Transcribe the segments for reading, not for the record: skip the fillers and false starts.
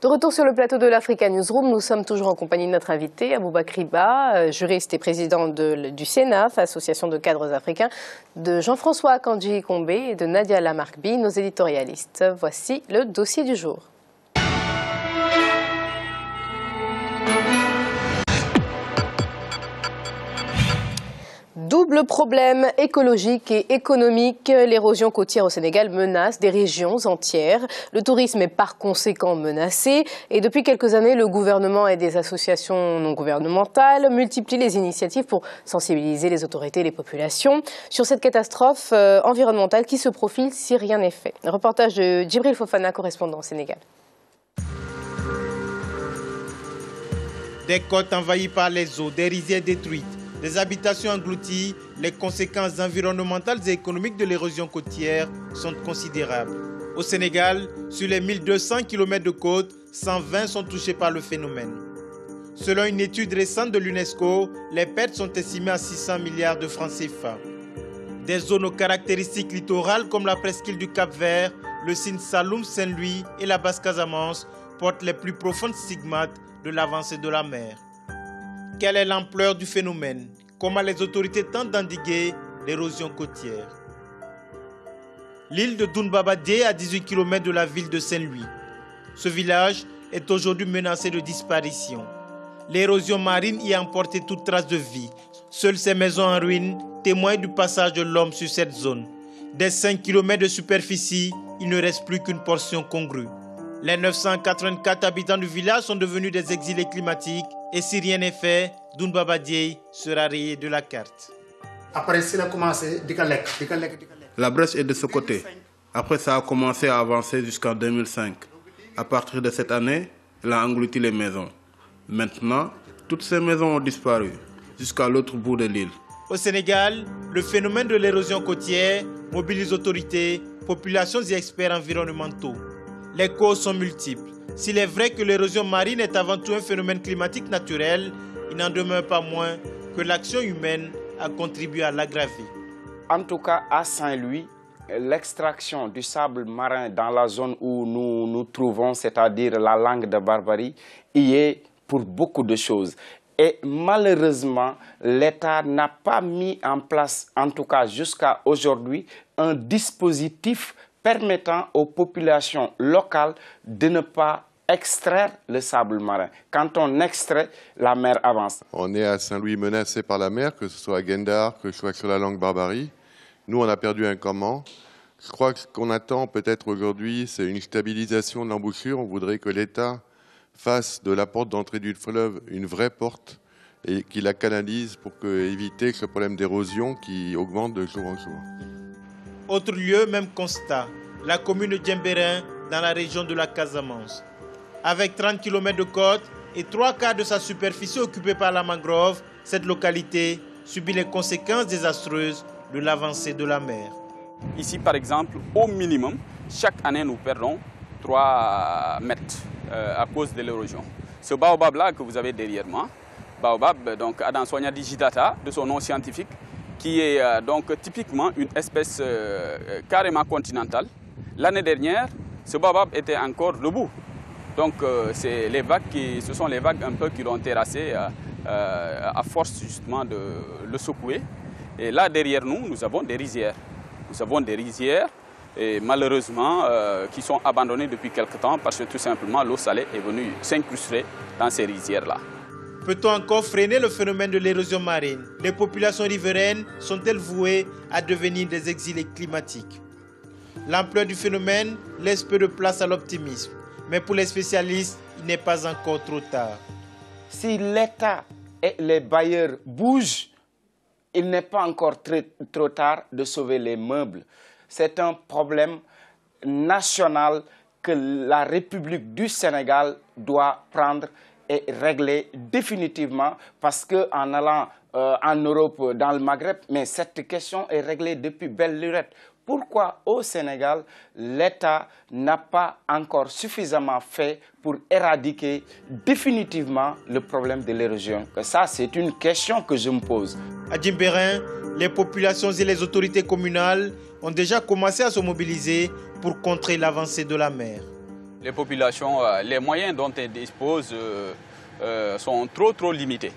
De retour sur le plateau de l'Africa Newsroom, nous sommes toujours en compagnie de notre invité, Aboubakry Ba, juriste et président du CENAF, Association de cadres africains, de Jean-François Kandji-Kombe et de Nadia Lamarkbi, nos éditorialistes. Voici le dossier du jour. Double problème écologique et économique. L'érosion côtière au Sénégal menace des régions entières. Le tourisme est par conséquent menacé. Et depuis quelques années, le gouvernement et des associations non gouvernementales multiplient les initiatives pour sensibiliser les autorités et les populations sur cette catastrophe environnementale qui se profile si rien n'est fait. Un reportage de Djibril Fofana, correspondant au Sénégal. Des côtes envahies par les eaux, des rizières détruites, des habitations englouties, les conséquences environnementales et économiques de l'érosion côtière sont considérables. Au Sénégal, sur les 1200 km de côte, 120 sont touchés par le phénomène. Selon une étude récente de l'UNESCO, les pertes sont estimées à 600 milliards de francs CFA. Des zones aux caractéristiques littorales comme la presqu'île du Cap-Vert, le Sine Saloum Saint-Louis et la Basse-Casamance portent les plus profondes stigmates de l'avancée de la mer. Quelle est l'ampleur du phénomène? Comment les autorités tentent d'endiguer l'érosion côtière? L'île de Dounbabadie, à 18 km de la ville de Saint-Louis. Ce village est aujourd'hui menacé de disparition. L'érosion marine y a emporté toute trace de vie. Seules ces maisons en ruine témoignent du passage de l'homme sur cette zone. Des 5 km de superficie, il ne reste plus qu'une portion congrue. Les 984 habitants du village sont devenus des exilés climatiques et si rien n'est fait, Dounbabadie sera rayé de la carte. Après, ça a commencé La brèche est de ce côté. Après, ça a commencé à avancer jusqu'en 2005. À partir de cette année, elle a englouti les maisons. Maintenant, toutes ces maisons ont disparu, jusqu'à l'autre bout de l'île. Au Sénégal, le phénomène de l'érosion côtière mobilise autorités, populations et experts environnementaux. Les causes sont multiples. S'il est vrai que l'érosion marine est avant tout un phénomène climatique naturel, il n'en demeure pas moins que l'action humaine a contribué à l'aggraver. En tout cas, à Saint-Louis, l'extraction du sable marin dans la zone où nous nous trouvons, c'est-à-dire la langue de Barbarie, y est pour beaucoup de choses. Et malheureusement, l'État n'a pas mis en place, en tout cas jusqu'à aujourd'hui, un dispositif permettant aux populations locales de ne pas extraire le sable marin. Quand on extrait, la mer avance. On est à Saint-Louis menacé par la mer, que ce soit à Gendar, que ce soit sur la langue Barbarie. Nous, on a perdu un campement. Je crois que ce qu'on attend peut-être aujourd'hui, c'est une stabilisation de l'embouchure. On voudrait que l'État fasse de la porte d'entrée du fleuve une vraie porte et qu'il la canalise pour éviter ce problème d'érosion qui augmente de jour en jour. Autre lieu, même constat, la commune de Djembérin dans la région de la Casamance. Avec 30 km de côte et 3/4 de sa superficie occupée par la mangrove, cette localité subit les conséquences désastreuses de l'avancée de la mer. Ici, par exemple, au minimum, chaque année, nous perdons 3 mètres à cause de l'érosion. Ce baobab-là que vous avez derrière moi, baobab, donc Adansonia digitata, de son nom scientifique, qui est donc typiquement une espèce carrément continentale. L'année dernière, ce baobab était encore debout. Donc ce sont les vagues un peu qui l'ont terrassé à force justement de le secouer. Et là derrière nous, nous avons des rizières. Nous avons des rizières et malheureusement qui sont abandonnées depuis quelque temps parce que tout simplement l'eau salée est venue s'incruster dans ces rizières-là. Peut-on encore freiner le phénomène de l'érosion marine? Les populations riveraines sont-elles vouées à devenir des exilés climatiques? L'ampleur du phénomène laisse peu de place à l'optimisme. Mais pour les spécialistes, il n'est pas encore trop tard. Si l'État et les bailleurs bougent, il n'est pas encore trop tard de sauver les meubles. C'est un problème national que la République du Sénégal doit prendre et régler définitivement parce qu'en allant en Europe, dans le Maghreb, mais cette question est réglée depuis belle lurette. Pourquoi au Sénégal, l'État n'a pas encore suffisamment fait pour éradiquer définitivement le problème de l'érosion? Ça, c'est une question que je me pose. À Djembérin, les populations et les autorités communales ont déjà commencé à se mobiliser pour contrer l'avancée de la mer. les populations, les moyens dont elles disposent sont trop limités.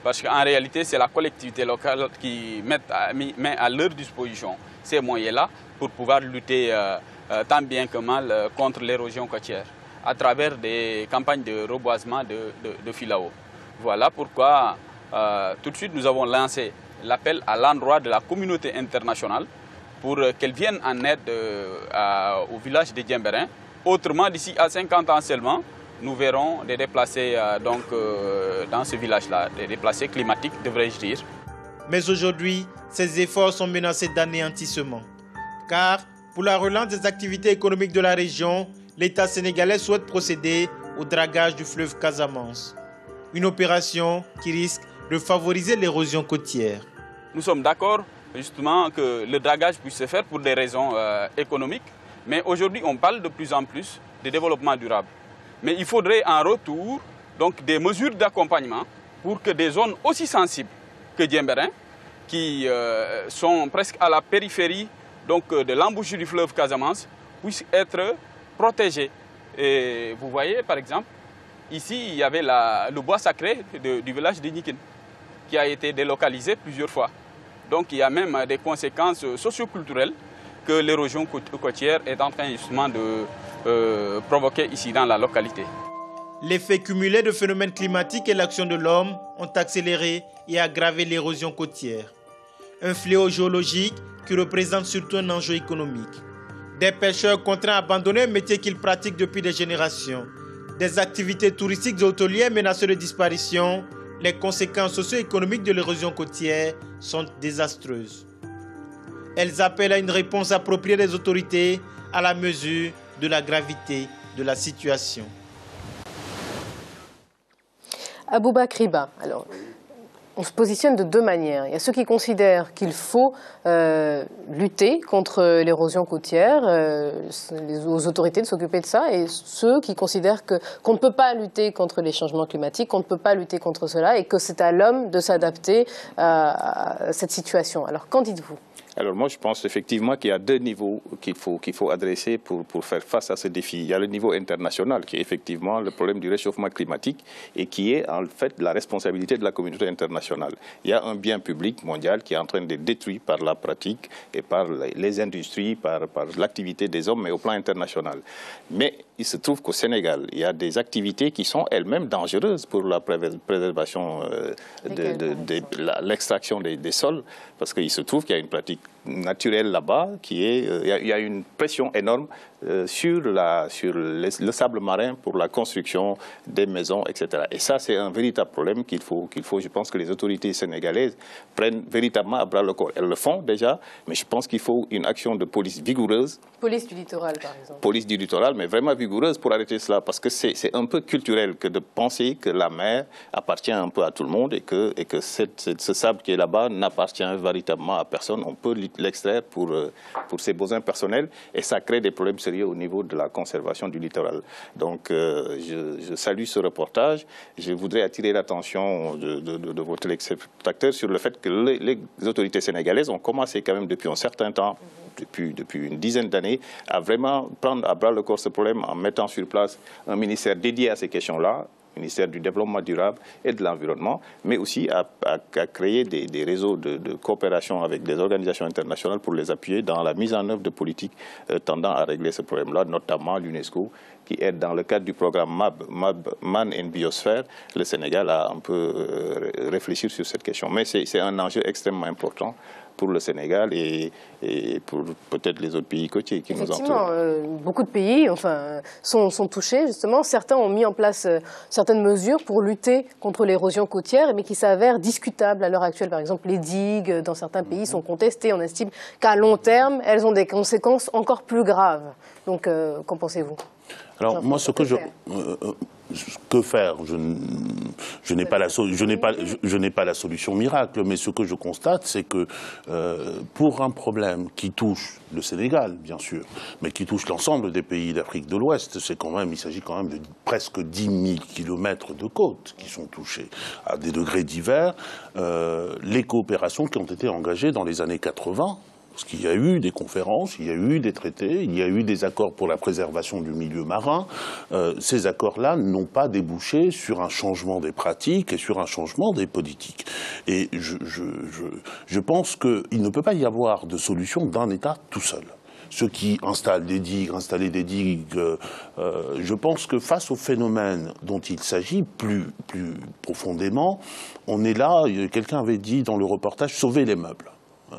Parce qu'en réalité, c'est la collectivité locale qui met à leur disposition ces moyens-là pour pouvoir lutter tant bien que mal contre l'érosion côtière à travers des campagnes de reboisement de filao. Voilà pourquoi tout de suite nous avons lancé l'appel à l'endroit de la communauté internationale pour qu'elle vienne en aide au village de Diembéring. Autrement, d'ici à 50 ans seulement, nous verrons des déplacés dans ce village-là, des déplacés climatiques, devrais-je dire. Mais aujourd'hui, ces efforts sont menacés d'anéantissement. Car, pour la relance des activités économiques de la région, l'État sénégalais souhaite procéder au dragage du fleuve Casamance. Une opération qui risque de favoriser l'érosion côtière. Nous sommes d'accord justement que le dragage puisse se faire pour des raisons économiques, mais aujourd'hui on parle de plus en plus de développement durable. Mais il faudrait en retour donc, des mesures d'accompagnement pour que des zones aussi sensibles que Diembéring, qui sont presque à la périphérie donc, de l'embouchure du fleuve Casamance, puissent être protégées. Et vous voyez par exemple, ici il y avait le bois sacré du village de Nikin, qui a été délocalisé plusieurs fois. Donc il y a même des conséquences socioculturelles que l'érosion côtière est en train justement de provoquer ici dans la localité. L'effet cumulé de phénomènes climatiques et l'action de l'homme ont accéléré et aggravé l'érosion côtière. Un fléau géologique qui représente surtout un enjeu économique. Des pêcheurs contraints à abandonner un métier qu'ils pratiquent depuis des générations. Des activités touristiques et hôtelières menacées de disparition. Les conséquences socio-économiques de l'érosion côtière sont désastreuses. Elles appellent à une réponse appropriée des autorités à la mesure de la gravité de la situation. Aboubakr Riba, alors, on se positionne de deux manières. Il y a ceux qui considèrent qu'il faut lutter contre l'érosion côtière, aux autorités de s'occuper de ça, et ceux qui considèrent qu'on ne peut pas lutter contre les changements climatiques, qu'on ne peut pas lutter contre cela, et que c'est à l'homme de s'adapter à cette situation. Alors, qu'en dites-vous ? Alors moi, je pense effectivement qu'il y a deux niveaux qu'il faut adresser pour faire face à ce défi. Il y a le niveau international, qui est effectivement le problème du réchauffement climatique et qui est en fait la responsabilité de la communauté internationale. Il y a un bien public mondial qui est en train d'être détruit par la pratique et par les industries, par l'activité des hommes, mais au plan international. Mais il se trouve qu'au Sénégal, il y a des activités qui sont elles-mêmes dangereuses pour la préservation de l'extraction des sols, parce qu'il se trouve qu'il y a une pratique naturelle là-bas, il y a une pression énorme sur le sable marin pour la construction des maisons, etc. Et ça, c'est un véritable problème qu'il faut, je pense, que les autorités sénégalaises prennent véritablement à bras le corps. Elles le font déjà, mais je pense qu'il faut une action de police vigoureuse. Police du littoral, par exemple. Police du littoral, mais vraiment vigoureuse pour arrêter cela, parce que c'est un peu culturel que de penser que la mer appartient un peu à tout le monde et que ce sable qui est là-bas n'appartient véritablement à personne. On peut l'extraire pour ses besoins personnels et ça crée des problèmes sérieux au niveau de la conservation du littoral. Donc je salue ce reportage. Je voudrais attirer l'attention de vos téléspectateurs sur le fait que les autorités sénégalaises ont commencé quand même depuis un certain temps, depuis une dizaine d'années, à vraiment prendre à bras le corps ce problème en mettant sur place un ministère dédié à ces questions-là, ministère du Développement durable et de l'Environnement, mais aussi à créer des réseaux de coopération avec des organisations internationales pour les appuyer dans la mise en œuvre de politiques tendant à régler ce problème-là, notamment l'UNESCO, qui aide dans le cadre du programme Man and Biosphère, le Sénégal a un peu réfléchi sur cette question. Mais c'est un enjeu extrêmement important pour le Sénégal et pour peut-être les autres pays côtiers qui nous entourent. Effectivement, beaucoup de pays sont touchés, justement. Certains ont mis en place certaines mesures pour lutter contre l'érosion côtière, mais qui s'avèrent discutables à l'heure actuelle. Par exemple, les digues dans certains pays sont contestées. On estime qu'à long terme, elles ont des conséquences encore plus graves. Donc, qu'en pensez-vous ? Alors moi, ce que que faire? Je n'ai pas la solution miracle, mais ce que je constate, c'est que pour un problème qui touche le Sénégal, bien sûr, mais qui touche l'ensemble des pays d'Afrique de l'Ouest, il s'agit quand même de presque 10 000 kilomètres de côtes qui sont touchés à des degrés divers. Les coopérations qui ont été engagées dans les années 80, Parce qu'il y a eu des conférences, il y a eu des traités, il y a eu des accords pour la préservation du milieu marin. Ces accords-là n'ont pas débouché sur un changement des pratiques et sur un changement des politiques. Et je pense qu'il ne peut pas y avoir de solution d'un État tout seul. Ceux qui installent des digues, je pense que face au phénomène dont il s'agit plus profondément, on est là, quelqu'un avait dit dans le reportage, sauver les meubles.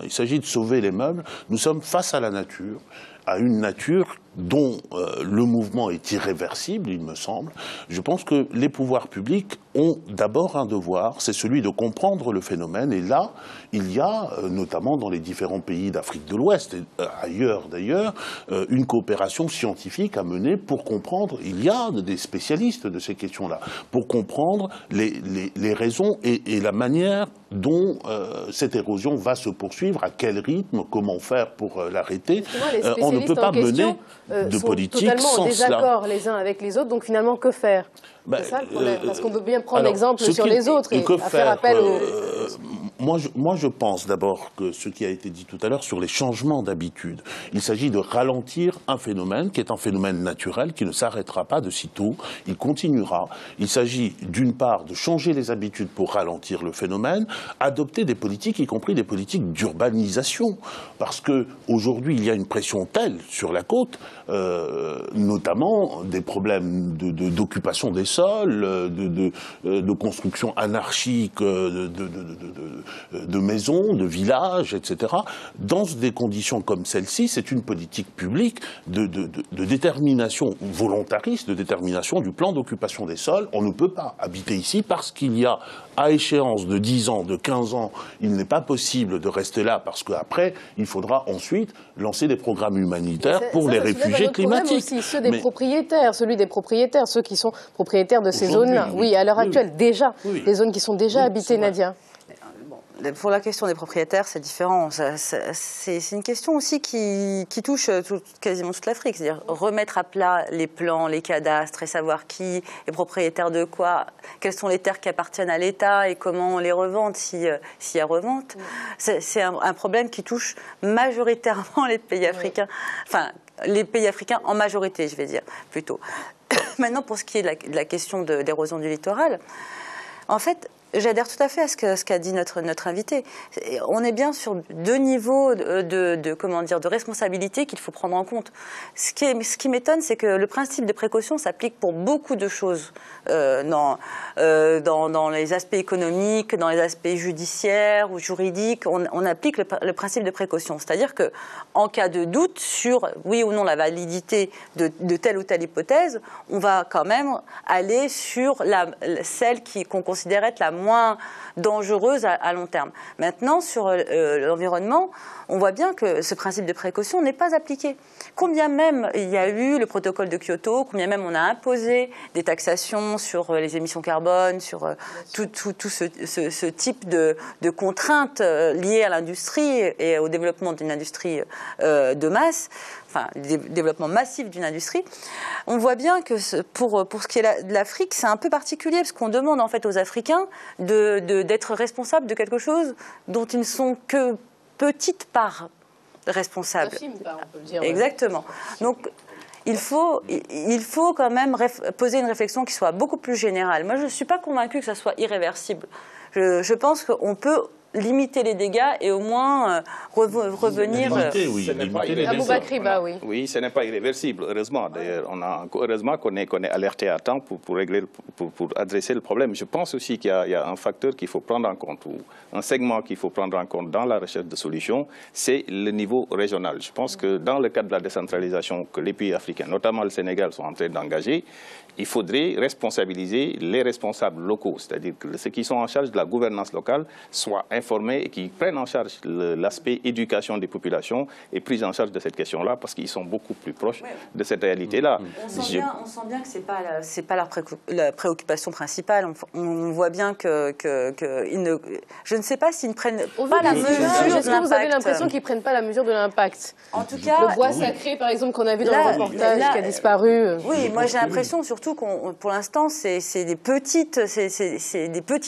Il s'agit de sauver les meubles. Nous sommes face à la nature, à une nature dont le mouvement est irréversible, il me semble. Je pense que les pouvoirs publics ont d'abord un devoir, c'est celui de comprendre le phénomène. Et là, il y a, notamment dans les différents pays d'Afrique de l'Ouest, et ailleurs d'ailleurs, une coopération scientifique à mener pour comprendre, il y a des spécialistes de ces questions-là, pour comprendre les raisons et la manière dont cette érosion va se poursuivre, à quel rythme, comment faire pour l'arrêter. On ne peut pas mener de politique sans cela. Totalement en désaccord les uns avec les autres, donc finalement que faire? C'est ça le problème, parce qu'on peut bien prendre l'exemple sur les autres et faire appel aux... Moi, je pense d'abord que ce qui a été dit tout à l'heure sur les changements d'habitude, il s'agit de ralentir un phénomène qui est un phénomène naturel, qui ne s'arrêtera pas de sitôt, il continuera. Il s'agit d'une part de changer les habitudes pour ralentir le phénomène, adopter des politiques, y compris des politiques d'urbanisation, parce qu'aujourd'hui il y a une pression telle sur la côte, notamment des problèmes d'occupation des sols, de construction anarchique de maisons, de villages, etc. Dans des conditions comme celle-ci, c'est une politique publique de détermination volontariste, de détermination du plan d'occupation des sols. On ne peut pas habiter ici parce qu'il y a, à échéance de 10 ans, de 15 ans, il n'est pas possible de rester là parce qu'après, il faudra ensuite lancer des programmes humanitaires pour les réfugiés climatiques. Aussi, ceux des propriétaires, celui des propriétaires, ceux qui sont propriétaires de ces zones-là. Oui, à l'heure actuelle, déjà, les zones qui sont déjà habitées, Nadia. Pour la question des propriétaires, c'est différent. C'est une question aussi qui touche quasiment toute l'Afrique. C'est-à-dire remettre à plat les plans, les cadastres et savoir qui est propriétaire de quoi, quelles sont les terres qui appartiennent à l'État et comment on les revend s'il y a revente. C'est un problème qui touche majoritairement les pays africains. Enfin, les pays africains en majorité, je vais dire, plutôt. Maintenant, pour ce qui est de la question d'érosion du littoral, en fait, j'adhère tout à fait à ce qu'a dit notre invité. On est bien sur deux niveaux de responsabilité qu'il faut prendre en compte. Ce qui m'étonne, c'est que le principe de précaution s'applique pour beaucoup de choses dans les aspects économiques, dans les aspects judiciaires ou juridiques. On applique le principe de précaution. C'est-à-dire qu'en cas de doute sur oui ou non la validité de telle ou telle hypothèse, on va quand même aller sur celle qu'on considère être la moins dangereuse à long terme. Maintenant, sur l'environnement, on voit bien que ce principe de précaution n'est pas appliqué. Combien même il y a eu le protocole de Kyoto, combien même on a imposé des taxations sur les émissions carbone, sur tout ce type de contraintes liées à l'industrie et au développement d'une industrie de masse, enfin, le développement massif d'une industrie, on voit bien que pour ce qui est de l'Afrique, c'est un peu particulier, parce qu'on demande en fait aux Africains d'être responsables de quelque chose dont ils ne sont que petite part responsable. On peut le dire. Exactement. Donc, il faut quand même poser une réflexion qui soit beaucoup plus générale. Moi, je ne suis pas convaincue que ça soit irréversible. Je pense qu'on peut limiter les dégâts et au moins revenir... Oui, ce n'est pas irréversible, heureusement. D'ailleurs, heureusement qu'on est alerté à temps pour adresser le problème. Je pense aussi qu'il y a un facteur qu'il faut prendre en compte, ou un segment qu'il faut prendre en compte dans la recherche de solutions, c'est le niveau régional. Je pense que dans le cadre de la décentralisation que les pays africains, notamment le Sénégal, sont en train d'engager, il faudrait responsabiliser les responsables locaux, c'est-à-dire que ceux qui sont en charge de la gouvernance locale soient informés et qui prennent en charge l'aspect éducation des populations et prise en charge de cette question-là, parce qu'ils sont beaucoup plus proches de cette réalité-là. On sent bien que c'est pas la préoccupation principale. On voit bien que je ne sais pas s'ils ne prennent pas la mesure de l'impact. Est-ce que vous avez l'impression qu'ils ne prennent pas la mesure de l'impact? En tout cas, le bois sacré, par exemple, qu'on a vu dans le reportage, qui a disparu. Oui, moi j'ai l'impression surtout pour l'instant, c'est des petites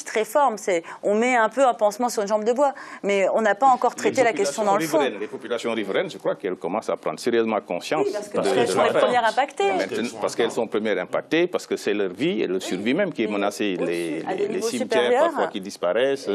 réformes. On met un peu un pansement sur sur une jambe de bois. Mais on n'a pas encore traité la question dans le fond. Les populations riveraines, je crois qu'elles commencent à prendre sérieusement conscience. Oui, parce qu'elles sont les premières impactées. Parce qu'elles sont premières impactées, parce que c'est leur vie et leur survie même qui est menacée. Les cimetières parfois qui disparaissent,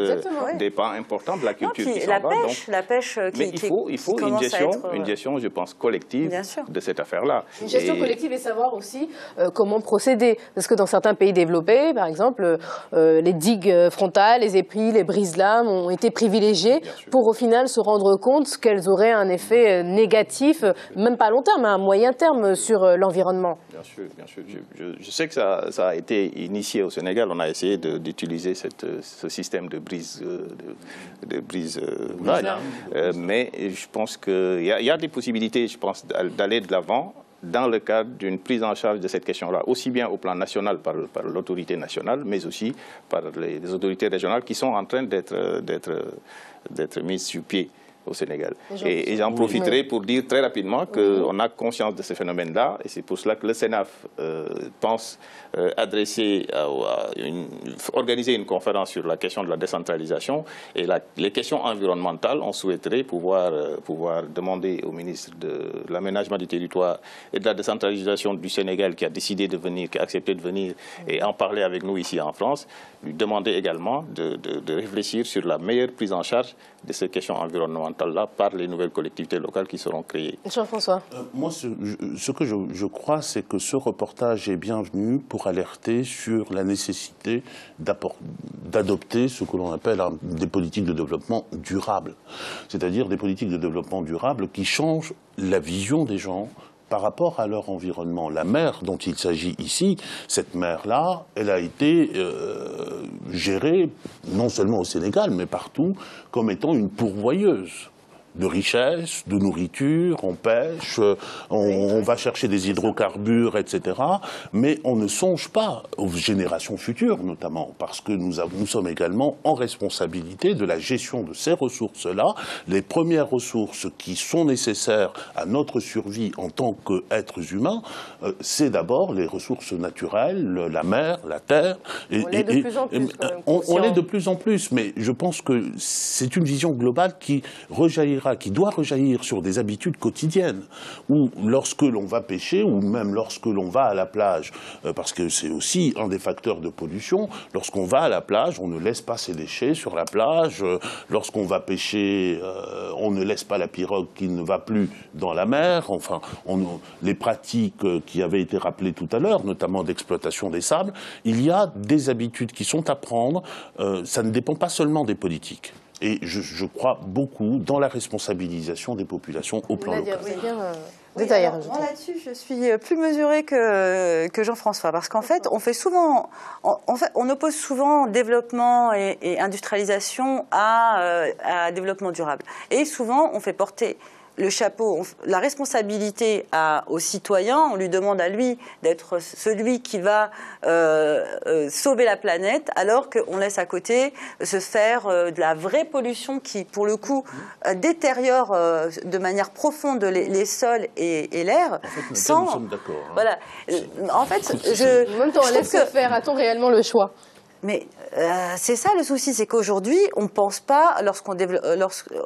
des pans importants de la culture qui s'en va. La pêche mais il faut une gestion, je pense, collective de cette affaire-là. Une gestion collective et savoir aussi comment procéder. Parce que dans certains pays développés, par exemple, les digues frontales, les épris, les brise-lames ont été privilégiées pour au final se rendre compte qu'elles auraient un effet négatif, même pas à long terme, mais à moyen terme sur l'environnement. Bien sûr, bien sûr. Je sais que ça a été initié au Sénégal. On a essayé d'utiliser ce système de brise mais je pense qu'il y a des possibilités, je pense, d'aller de l'avant dans le cadre d'une prise en charge de cette question-là, aussi bien au plan national par l'autorité nationale, mais aussi par les autorités régionales qui sont en train d'être mises sur pied au Sénégal. Et j'en profiterai pour dire très rapidement qu'on a conscience de ce phénomène-là, et c'est pour cela que le Sénaf pense organiser une conférence sur la question de la décentralisation et les questions environnementales. On souhaiterait pouvoir demander au ministre de l'aménagement du territoire et de la décentralisation du Sénégal, qui a décidé de venir, qui a accepté de venir et en parler avec nous ici en France, lui demander également de réfléchir sur la meilleure prise en charge de ces questions environnementales-là par les nouvelles collectivités locales qui seront créées. Jean-François. Moi, ce que je crois, c'est que ce reportage est bienvenu pour alerter sur la nécessité d'adopter ce que l'on appelle des politiques de développement durable. C'est-à-dire des politiques de développement durable qui changent la vision des gens par rapport à leur environnement. La mer dont il s'agit ici, cette mer-là, elle a été gérée, non seulement au Sénégal, mais partout, comme étant une pourvoyeuse de richesses, de nourriture, on pêche, on va chercher des hydrocarbures, etc. Mais on ne songe pas aux générations futures, notamment, parce que nous sommes également en responsabilité de la gestion de ces ressources-là. Les premières ressources qui sont nécessaires à notre survie en tant qu'êtres humains, c'est d'abord les ressources naturelles, la mer, la terre. On l'est de plus en plus. On l'est de plus en plus, mais je pense que c'est une vision globale qui doit rejaillir sur des habitudes quotidiennes, où lorsque l'on va pêcher, ou même lorsque l'on va à la plage, parce que c'est aussi un des facteurs de pollution, lorsqu'on va à la plage, on ne laisse pas ses déchets sur la plage, lorsqu'on va pêcher, on ne laisse pas la pirogue qui ne va plus dans la mer, enfin, les pratiques qui avaient été rappelées tout à l'heure, notamment d'exploitation des sables, il y a des habitudes qui sont à prendre, ça ne dépend pas seulement des politiques. Et je crois beaucoup dans la responsabilisation des populations au plan local. Moi là-dessus, je suis plus mesurée que Jean-François, parce qu'en fait, on oppose souvent développement et industrialisation à développement durable. Et souvent, on fait porter le chapeau, la responsabilité aux citoyens, on lui demande à lui d'être celui qui va sauver la planète, alors qu'on laisse à côté se faire de la vraie pollution qui, pour le coup, détériore de manière profonde les sols et l'air. En fait, nous sommes d'accord. Hein. Voilà. En fait, en même temps, on laisse se faire. A-t-on réellement le choix ? Mais c'est ça le souci, c'est qu'aujourd'hui, on ne pense pas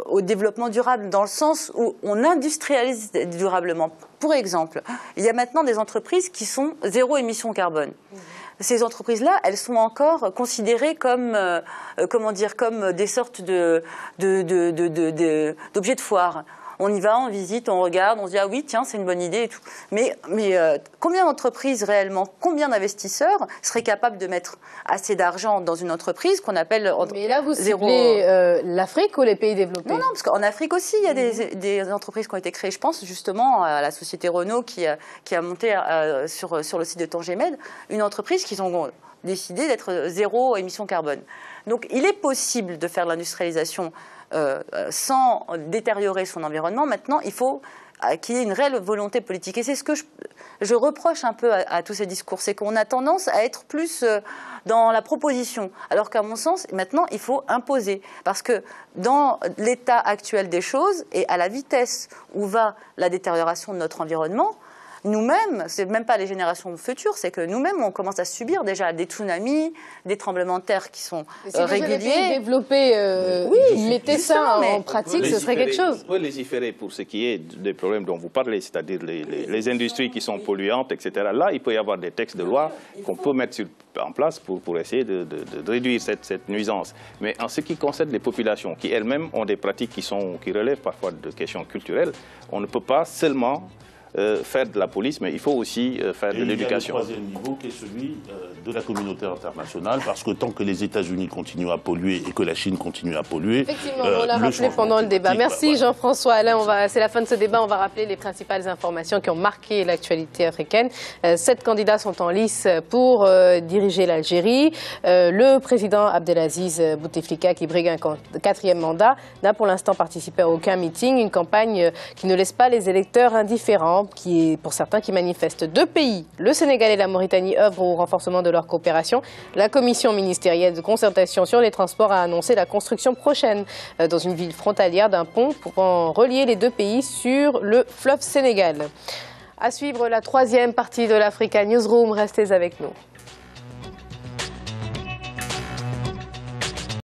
au développement durable dans le sens où on industrialise durablement. Pour exemple, il y a maintenant des entreprises qui sont zéro émission carbone. Ces entreprises-là, elles sont encore considérées comme, comme des sortes d'objets de foire. On y va, on visite, on regarde, on se dit « Ah oui, tiens, c'est une bonne idée et tout ». Mais combien d'entreprises réellement, combien d'investisseurs seraient capables de mettre assez d'argent dans une entreprise qu'on appelle Mais là, vous ciblez l'Afrique ou les pays développés ? Non, parce qu'en Afrique aussi, il y a des entreprises qui ont été créées. Je pense justement à la société Renault qui a monté sur le site de Tangemed une entreprise qui ont décidé d'être zéro émission carbone. Donc il est possible de faire de l'industrialisation sans détériorer son environnement. Maintenant, il faut qu'il y ait une réelle volonté politique. Et c'est ce que je reproche un peu à tous ces discours, c'est qu'on a tendance à être plus dans la proposition, alors qu'à mon sens, maintenant, il faut imposer. Parce que dans l'état actuel des choses et à la vitesse où va la détérioration de notre environnement, nous-mêmes, c'est même pas les générations futures, c'est que nous-mêmes, on commence à subir déjà des tsunamis, des tremblements de terre qui sont réguliers. Si les pays développés mettaient ça en pratique, ce serait quelque chose. On peut légiférer pour ce qui est des problèmes dont vous parlez, c'est-à-dire les industries qui sont polluantes, etc. Là, il peut y avoir des textes de loi qu'on peut mettre en place pour essayer de réduire cette nuisance. Mais en ce qui concerne les populations qui elles-mêmes ont des pratiques qui relèvent parfois de questions culturelles, on ne peut pas seulement faire de la police, mais il faut aussi faire de l'éducation. Il y a le troisième niveau qui est celui de la communauté internationale, parce que tant que les États-Unis continuent à polluer et que la Chine continue à polluer... Effectivement, on l'a rappelé pendant le débat. Merci Jean-François Alain. C'est la fin de ce débat. On va rappeler les principales informations qui ont marqué l'actualité africaine. 7 candidats sont en lice pour diriger l'Algérie. Le président Abdelaziz Bouteflika, qui brigue un 4e mandat, n'a pour l'instant participé à aucun meeting. Une campagne qui ne laisse pas les électeurs indifférents, qui est pour certains qui manifestent. 2 pays, le Sénégal et la Mauritanie, œuvrent au renforcement de leur coopération. La commission ministérielle de concertation sur les transports a annoncé la construction prochaine dans une ville frontalière d'un pont pouvant relier les 2 pays sur le fleuve Sénégal. À suivre la 3e partie de l'Africa Newsroom, restez avec nous.